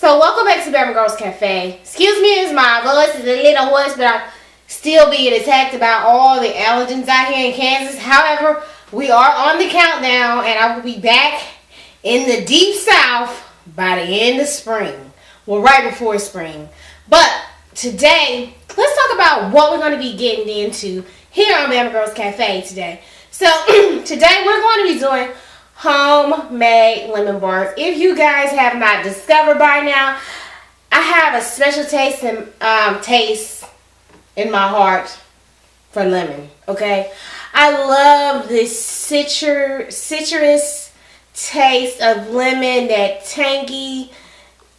So welcome back to Bama Girls Cafe. Excuse me as my voice is a little hoarse, but I'm still being attacked about all the allergens out here in Kansas. However, we are on the countdown, and I will be back in the deep south by the end of spring. Well, right before spring. But today, let's talk about what we're going to be getting into here on Bama Girls Cafe today. So today we're going to be doing homemade lemon bars. If you guys have not discovered by now, I have a special taste in my heart for lemon. Okay, I love this citrus taste of lemon, that tangy,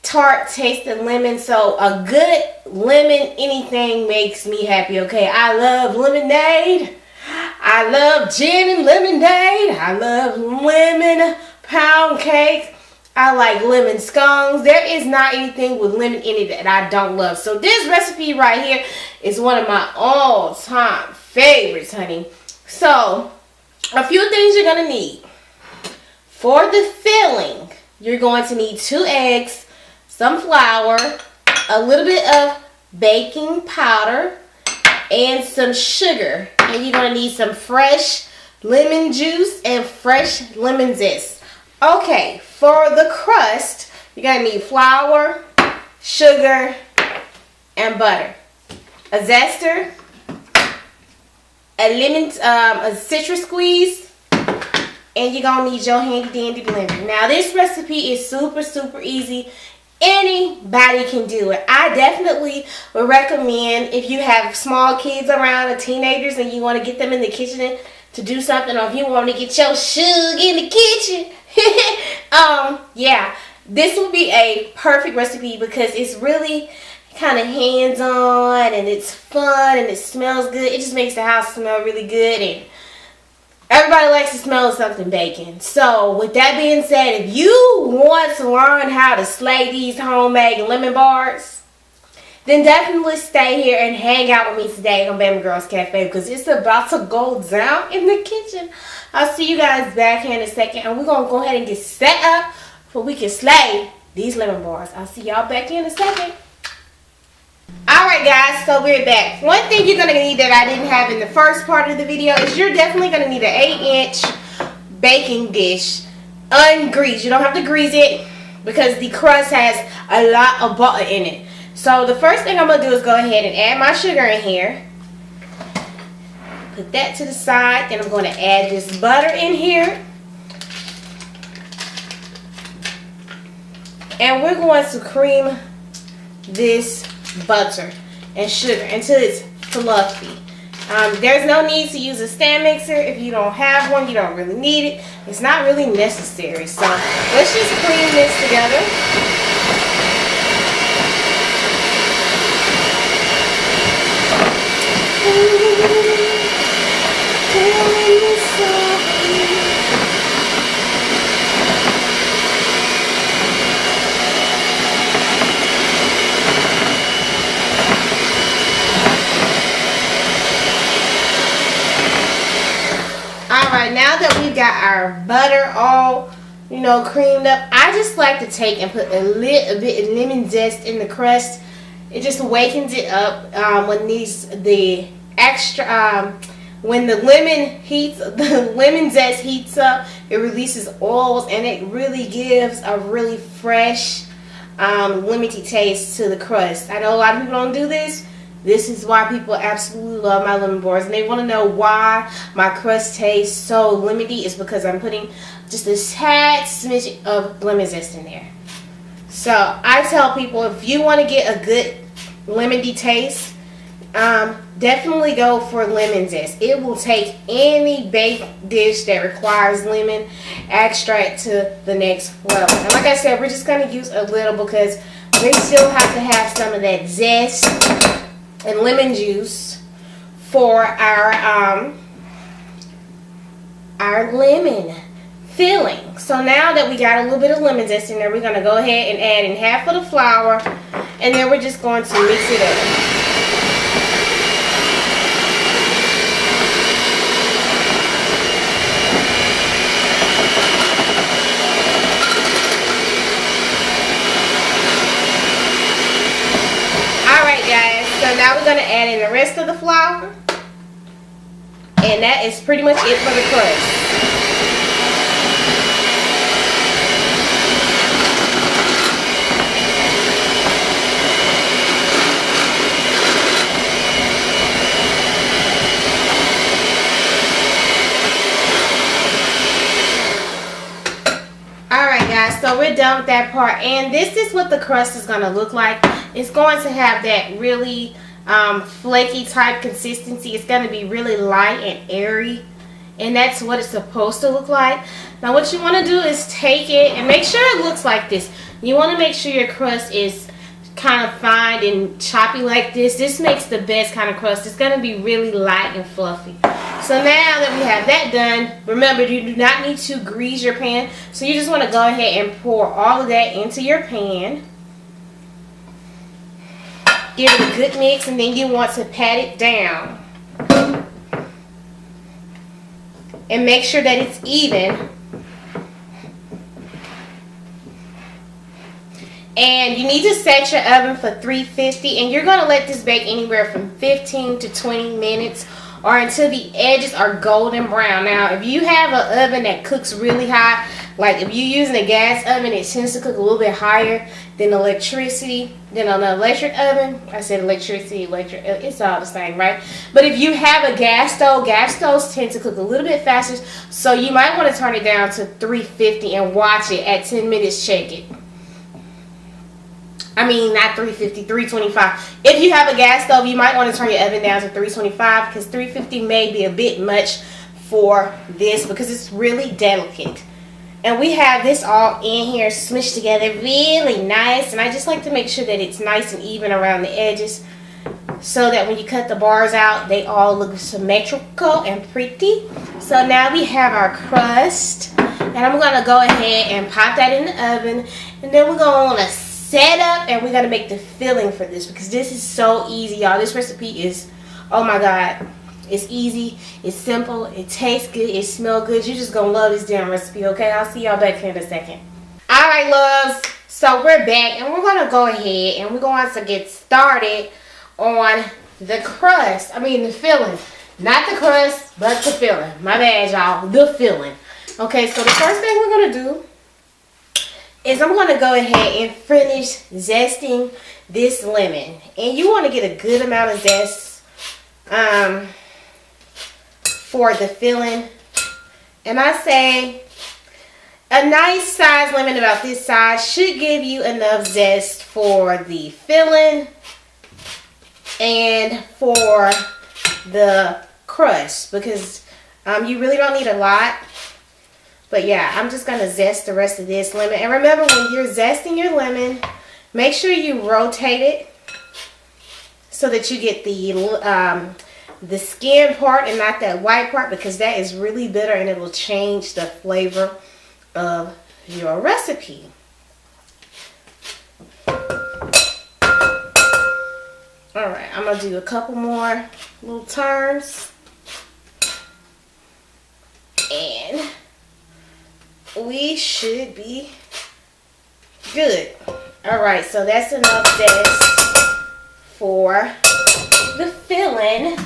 tart taste of lemon. So a good lemon anything makes me happy. Okay, I love lemonade. I love gin and lemonade. I love lemon pound cake. I like lemon scones. There is not anything with lemon in it that I don't love. So this recipe right here is one of my all-time favorites, honey. So a few things you're going to need. For the filling, you're going to need 2 eggs, some flour, a little bit of baking powder, and some sugar. And you're going to need some fresh lemon juice and fresh lemon zest. Okay, for the crust, you're going to need flour, sugar, and butter. A zester, a citrus squeeze, and you're going to need your handy dandy blender. Now this recipe is super easy. Anybody can do it. I definitely would recommend, if you have small kids around or teenagers and you want to get them in the kitchen to do something, or if you want to get your sugar in the kitchen, yeah, this will be a perfect recipe because it's really kind of hands-on and it's fun and it smells good. It just makes the house smell really good, and everybody likes the smell of something baking. So with that being said, if you want to learn how to slay these homemade lemon bars, then definitely stay here and hang out with me today on Bama Girls Cafe because it's about to go down in the kitchen. I'll see you guys back here in a second, and we're going to go ahead and get set up so we can slay these lemon bars. I'll see y'all back here in a second. Alright guys, so we're back. One thing you're going to need that I didn't have in the first part of the video is you're definitely going to need an 8-inch baking dish, ungreased. You don't have to grease it because the crust has a lot of butter in it. So the first thing I'm going to do is go ahead and add my sugar in here. Put that to the side. Then I'm going to add this butter in here. And we're going to cream this butter and sugar until it's fluffy. There's no need to use a stand mixer. If you don't have one, you don't really need it. It's not really necessary. So let's just cream this together. Alright, now that we got our butter all, creamed up, I just like to take and put a little bit of lemon zest in the crust. It just awakens it up when the lemon zest heats up, it releases oils and it really gives a really fresh, lemony taste to the crust. I know a lot of people don't do this. This is why people absolutely love my lemon bars, and they want to know why my crust tastes so lemony. It's because I'm putting just a tad smidge of lemon zest in there. So I tell people, if you want to get a good lemony taste, definitely go for lemon zest. It will take any baked dish that requires lemon extract to the next level. And like I said, we're just going to use a little because we still have to have some of that zest and lemon juice for our lemon filling. So now that we got a little bit of lemon zest in there, we're going to go ahead and add in half of the flour, and then we're just going to mix it up. Now we're going to add in the rest of the flour. And that is pretty much it for the crust. Alright guys, so we're done with that part, and this is what the crust is going to look like. It's going to have that really flaky type consistency. It's going to be really light and airy, and that's what it's supposed to look like. Now what you want to do is take it and make sure it looks like this. You want to make sure your crust is kind of fine and choppy like this. This makes the best kind of crust. It's going to be really light and fluffy. So now that we have that done, remember you do not need to grease your pan. So you just want to go ahead and pour all of that into your pan. Give it a good mix, and then you want to pat it down. And make sure that it's even. And you need to set your oven for 350, and you're going to let this bake anywhere from 15 to 20 minutes or until the edges are golden brown. Now, if you have an oven that cooks really hot, like if you're using a gas oven, it tends to cook a little bit higher than electricity, than an electric oven. I said electricity, electric, it's all the same, right? But if you have a gas stoves tend to cook a little bit faster, so you might want to turn it down to 350 and watch it. At 10 minutes, check it. I mean, not 350, 325. If you have a gas stove, you might want to turn your oven down to 325 because 350 may be a bit much for this because it's really delicate. And we have this all in here smushed together really nice. And I just like to make sure that it's nice and even around the edges so that when you cut the bars out, they all look symmetrical and pretty. So now we have our crust. And I'm going to go ahead and pop that in the oven. And then we're going to set up, and we're going to make the filling for this because this is so easy, y'all. This recipe is, oh my God, it's easy, it's simple, it tastes good, it smells good. You're just going to love this damn recipe, okay? I'll see y'all back here in a second. Alright, loves, so we're back, and we're going to go ahead and we're going to get started on the crust. I mean the filling. Not the crust, but the filling. My bad, y'all. The filling. Okay, so the first thing we're going to do is I'm going to go ahead and finish zesting this lemon. And you want to get a good amount of zest for the filling. And I say a nice size lemon about this size should give you enough zest for the filling and for the crust, because you really don't need a lot. But yeah, I'm just going to zest the rest of this lemon. And remember, when you're zesting your lemon, make sure you rotate it so that you get the skin part and not that white part, because that is really bitter and it will change the flavor of your recipe. Alright, I'm going to do a couple more little turns. And we should be good. Alright, so that's enough zest for the filling.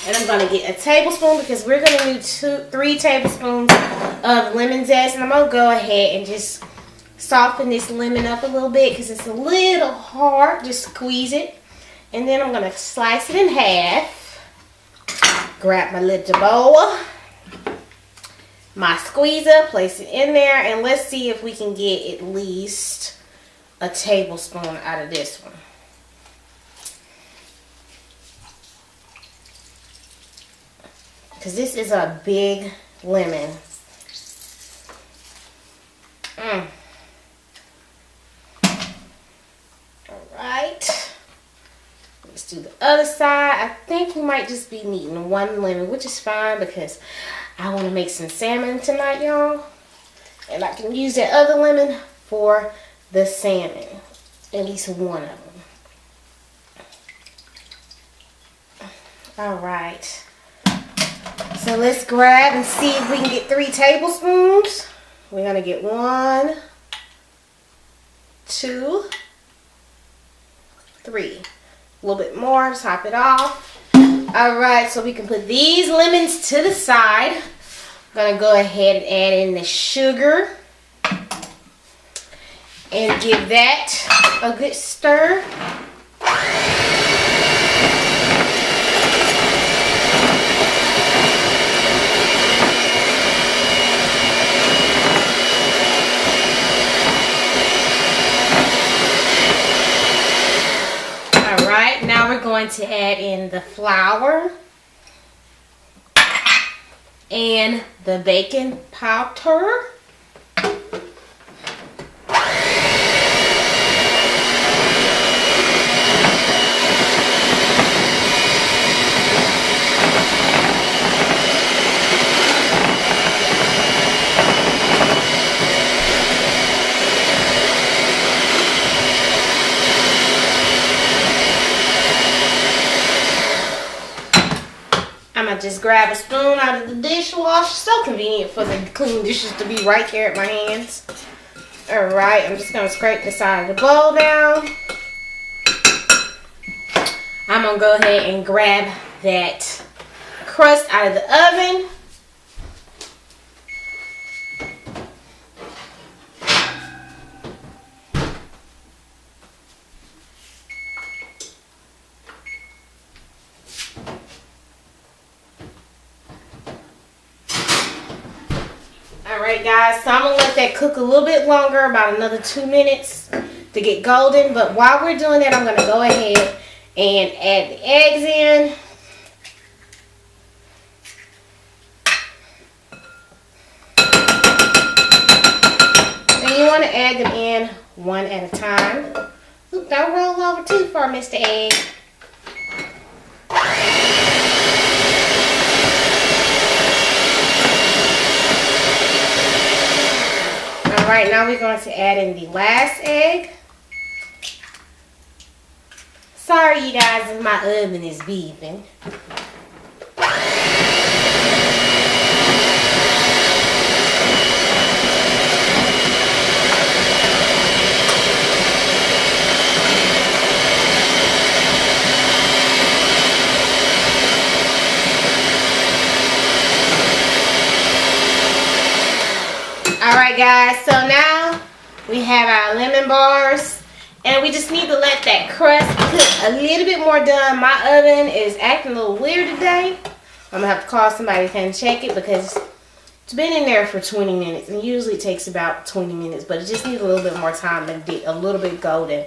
And I'm going to get a tablespoon because we're going to need 3 tablespoons of lemon zest. And I'm going to go ahead and just soften this lemon up a little bit because it's a little hard. Just squeeze it. And then I'm going to slice it in half. Grab my little bowl, my squeezer, place it in there, and let's see if we can get at least a tablespoon out of this one. Because this is a big lemon. Alright. Let's do the other side. I think we might just be needing 1 lemon, which is fine because I want to make some salmon tonight, y'all. And I can use that other lemon for the salmon. At least one of them. Alright. So let's grab and see if we can get 3 tablespoons. We're going to get 1, 2, 3. a little bit more, top it off. Alright, so we can put these lemons to the side. I'm going to go ahead and add in the sugar and give that a good stir. Alright, now we're going to add in the flour and the baking powder. I'm going to just grab a spoon out of the dishwasher. So convenient for the clean dishes to be right there at my hands. Alright, I'm just going to scrape the side of the bowl down. I'm going to go ahead and grab that crust out of the oven. Alright guys, so I'm going to let that cook a little bit longer, about another 2 minutes to get golden. But while we're doing that, I'm going to go ahead and add the eggs in. And you want to add them in one at a time. Oop, don't roll over too far, Mr. Egg. Alright, now we're going to add in the last egg. Sorry you guys if my oven is beeping. Alright guys, so now we have our lemon bars, and we just need to let that crust cook a little bit more done. My oven is acting a little weird today. I'm going to have to call somebody to come check it because it's been in there for 20 minutes, and usually it takes about 20 minutes, but it just needs a little bit more time to get a little bit golden.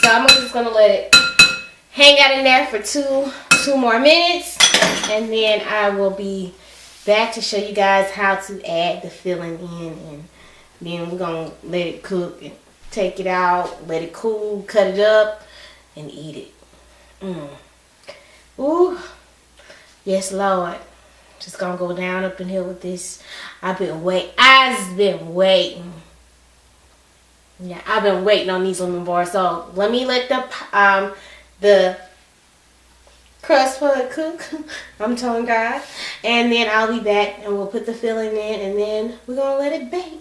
So I'm just going to let it hang out in there for two more minutes, and then I will be back to show you guys how to add the filling in, and then we're gonna let it cook and take it out, let it cool, cut it up, and eat it. Ooh, yes Lord. Just gonna go down up in here with this. I've been waiting. Yeah, I've been waiting on these lemon bars. So let me let the crust for it cook. I'm telling God. And then I'll be back and we'll put the filling in, and then we're gonna let it bake.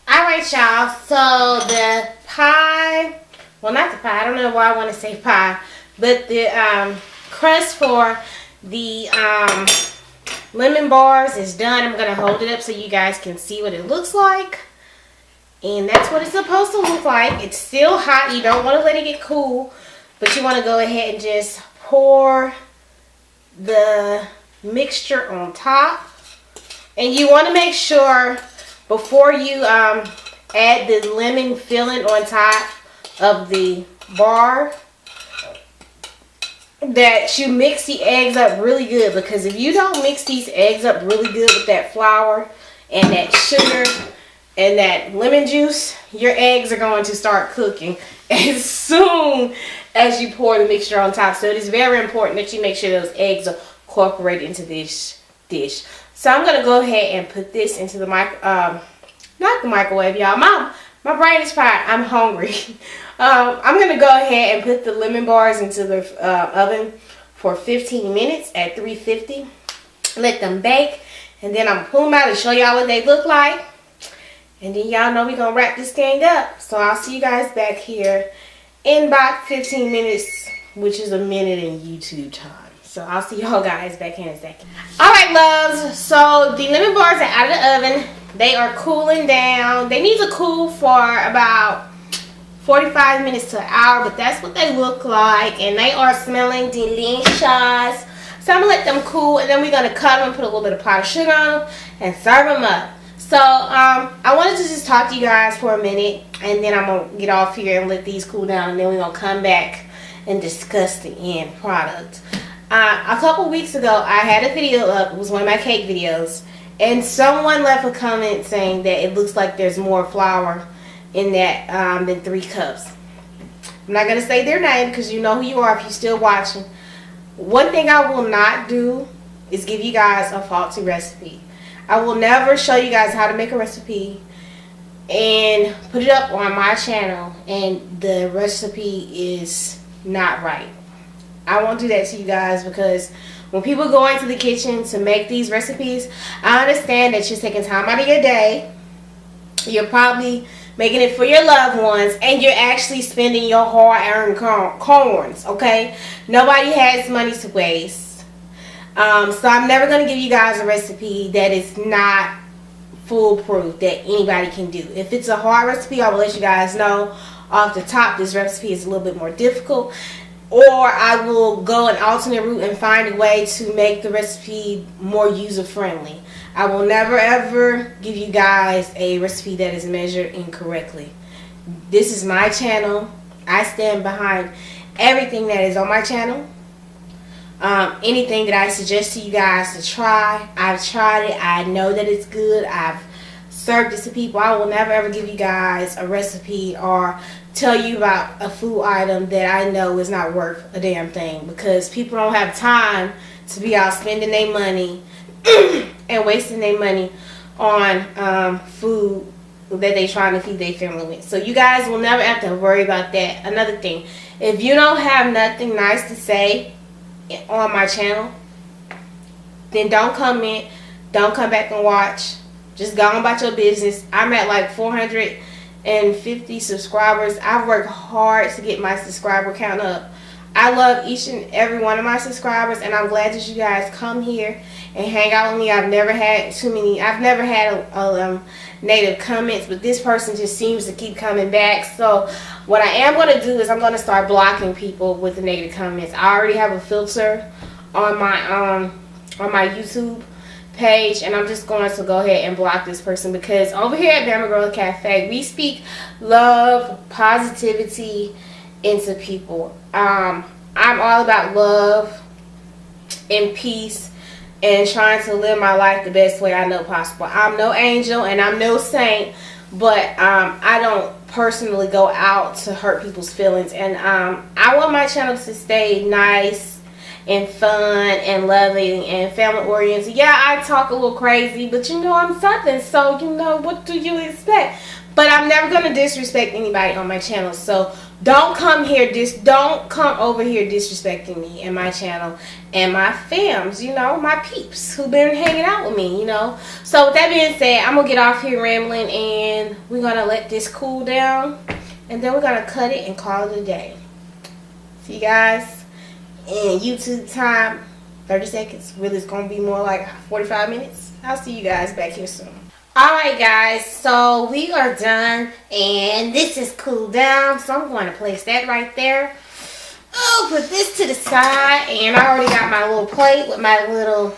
Alright y'all, so the pie, well not the pie, I don't know why I want to say pie, but the crust for the lemon bars is done. I'm gonna hold it up so you guys can see what it looks like. And that's what it's supposed to look like. It's still hot. You don't want to let it get cool, but you want to go ahead and just pour the mixture on top. And you want to make sure before you add the lemon filling on top of the bar that you mix the eggs up really good, because if you don't mix these eggs up really good with that flour and that sugar and that lemon juice, your eggs are going to start cooking as soon as you pour the mixture on top. So it is very important that you make sure those eggs are incorporated into this dish. So I'm going to go ahead and put this into the not the microwave, y'all. My brain is fried. I'm hungry. I'm going to go ahead and put the lemon bars into the oven for 15 minutes at 350. Let them bake. And then I'm going to pull them out and show y'all what they look like. And then y'all know we're going to wrap this thing up. So I'll see you guys back here in about 15 minutes which is a minute in YouTube time. So I'll see y'all guys back in a second. Alright, loves. So the lemon bars are out of the oven. They are cooling down. They need to cool for about 45 minutes to an hour, but that's what they look like. And they are smelling delicious. So I'm going to let them cool, and then we're going to cut them and put a little bit of powdered sugar on them and serve them up. So I wanted to just talk to you guys for a minute, and then I'm going to get off here and let these cool down, and then we're going to come back and discuss the end product. A couple weeks ago, I had a video up. It was one of my cake videos, and someone left a comment saying that it looks like there's more flour in that than 3 cups. I'm not going to say their name because you know who you are if you're still watching. One thing I will not do is give you guys a faulty recipe. I will never show you guys how to make a recipe and put it up on my channel and the recipe is not right. I won't do that to you guys because when people go into the kitchen to make these recipes, I understand that you're taking time out of your day. You're probably making it for your loved ones, and you're actually spending your hard-earned corns, okay? Nobody has money to waste. So I'm never going to give you guys a recipe that is not foolproof, that anybody can do. If it's a hard recipe, I will let you guys know off the top this recipe is a little bit more difficult. Or I will go an alternate route and find a way to make the recipe more user-friendly. I will never ever give you guys a recipe that is measured incorrectly. This is my channel. I stand behind everything that is on my channel. Anything that I suggest to you guys to try, I've tried it. I know that it's good. I've served it to people. I will never ever give you guys a recipe or tell you about a food item that I know is not worth a damn thing, because people don't have time to be out spending their money and wasting their money on food that they trying to feed their family with. So you guys will never have to worry about that. Another thing, if you don't have nothing nice to say on my channel, then don't comment, don't come back and watch. Just go on about your business. I'm at like 450 subscribers. I've worked hard to get my subscriber count up. I love each and every one of my subscribers, and I'm glad that you guys come here and hang out with me. I've never had a negative comments, but this person just seems to keep coming back. So what I am going to do is I'm going to start blocking people with the negative comments. I already have a filter on my YouTube page, and I'm just going to go ahead and block this person, because over here at Bama Girl Cafe, we speak love, positivity into people. I'm all about love and peace and trying to live my life the best way I know possible. I'm no angel and I'm no saint, but I don't personally go out to hurt people's feelings, and I want my channel to stay nice and fun and loving and family oriented. Yeah, I talk a little crazy, but you know I'm something, so you know, what do you expect? But I'm never going to disrespect anybody on my channel. So don't come over here disrespecting me and my channel and my fams, you know, my peeps who've been hanging out with me, you know. So with that being said, I'm going to get off here rambling, and we're going to let this cool down, and then we're going to cut it and call it a day. See you guys in YouTube time. 30 seconds. Really, it's going to be more like 45 minutes. I'll see you guys back here soon. Alright guys, so we are done, and this is cooled down, so I'm going to place that right there. Oh, put this to the side, and I already got my little plate with my little,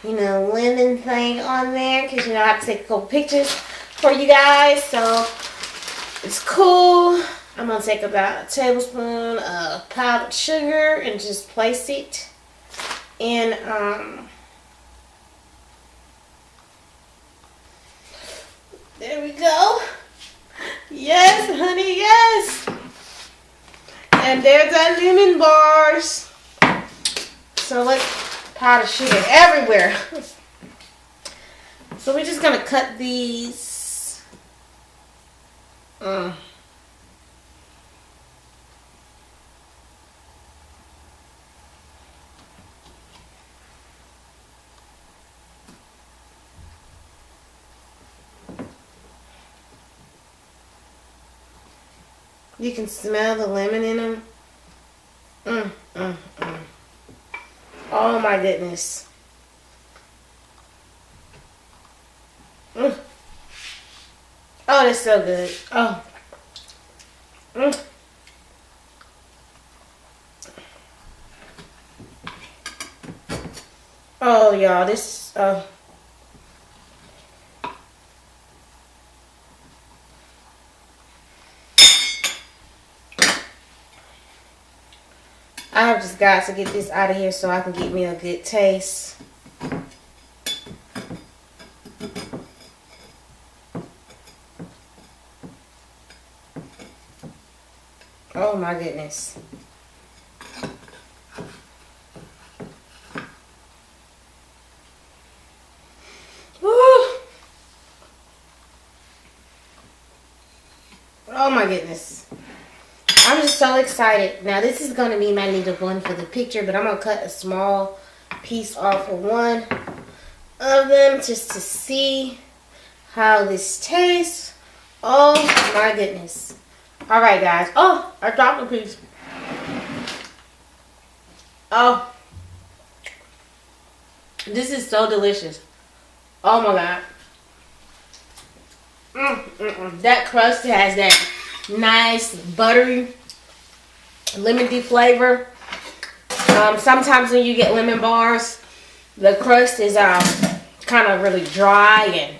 you know, lemon thing on there, because, you know, I have to take a couple pictures for you guys. So it's cool. I'm going to take about a tablespoon of powdered sugar and just place it in, there we go. Yes, honey, yes. And there's our lemon bars. So let's powder sugar everywhere. So we're just going to cut these. You can smell the lemon in them. Mm, mm, mm. Oh my goodness. Mm. Oh, that's so good. Oh. Mm. Oh, y'all, this, oh. I have just got to get this out of here so I can get me a good taste. Oh my goodness. Woo. Oh my goodness. I'm just so excited. Now this is going to be my little one for the picture, but I'm going to cut a small piece off of one of them just to see how this tastes. Oh my goodness. Alright guys. Oh, I dropped a piece. Oh. This is so delicious. Oh my god. That crust has that nice buttery lemony flavor. Sometimes when you get lemon bars, the crust is kind of really dry and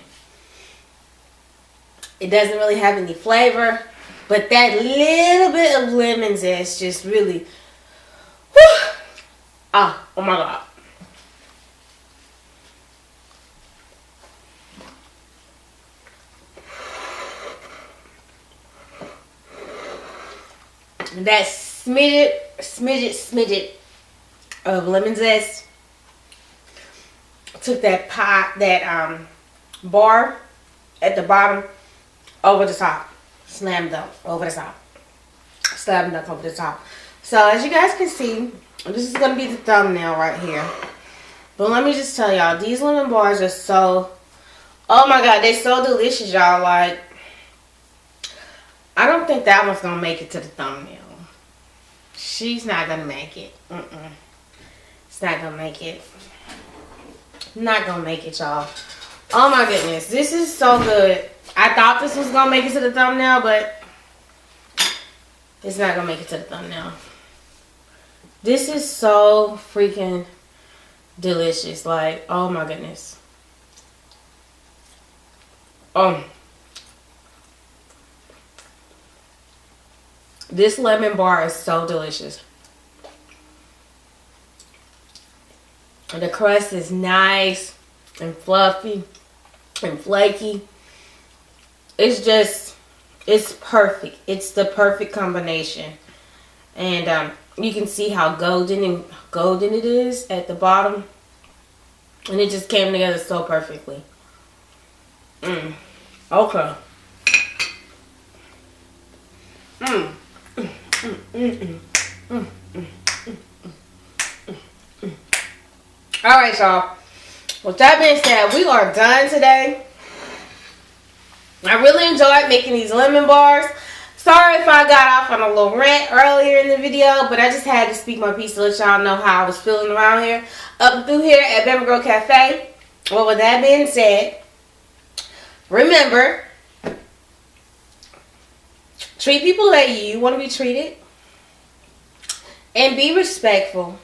it doesn't really have any flavor. But that little bit of lemon zest just really, whew, oh my god. That smidget of lemon zest took that bar at the bottom over the top, slammed dunk over the top, slammed dunk over the top. So as you guys can see, this is gonna be the thumbnail right here. But let me just tell y'all, these lemon bars are so, oh my god, they're so delicious, y'all. Like, I don't think that one's gonna make it to the thumbnail. She's not gonna make it. It's not gonna make it. Not gonna make it, y'all. Oh my goodness, this is so good. I thought this was gonna make it to the thumbnail, but it's not gonna make it to the thumbnail. This is so freaking delicious. Like, oh my goodness. This lemon bar is so delicious. The crust is nice and fluffy and flaky. It's just, it's perfect. It's the perfect combination. And you can see how golden it is at the bottom. And it just came together so perfectly. Okay. Alright, y'all. With that being said, we are done today. I really enjoyed making these lemon bars. Sorry if I got off on a little rant earlier in the video, but I just had to speak my piece to let y'all know how I was feeling around here. Up through here at Bama Gurl Cafe. Well, with that being said, remember, treat people like you want to be treated. And be respectful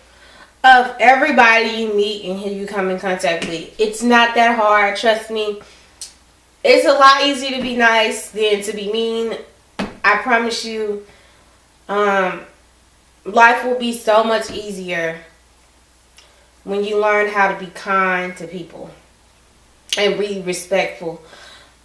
of everybody you meet and who you come in contact with. It's not that hard, trust me. It's a lot easier to be nice than to be mean. I promise you, life will be so much easier when you learn how to be kind to people and be respectful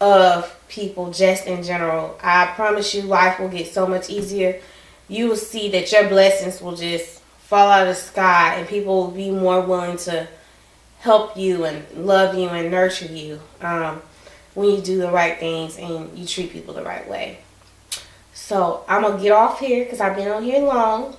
of people just in general. I promise you, life will get so much easier. You will see that your blessings will just fall out of the sky and people will be more willing to help you and love you and nurture you when you do the right things and you treat people the right way. So I'm going to get off here because I've been on here long.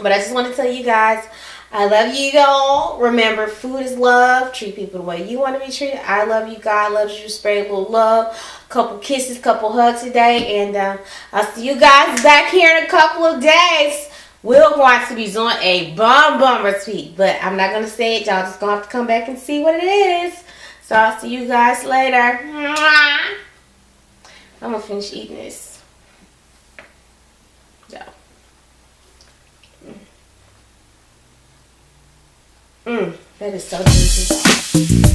But I just want to tell you guys, I love you all. Remember, food is love. Treat people the way you want to be treated. I love you. God loves you. Spread a little love. Couple kisses, couple hugs today. And I'll see you guys back here in a couple of days Will wants to be doing a bomb recipe, but I'm not going to say it. Y'all just going to have to come back and see what it is. So I'll see you guys later. I'm going to finish eating this. Yeah. That is so juicy.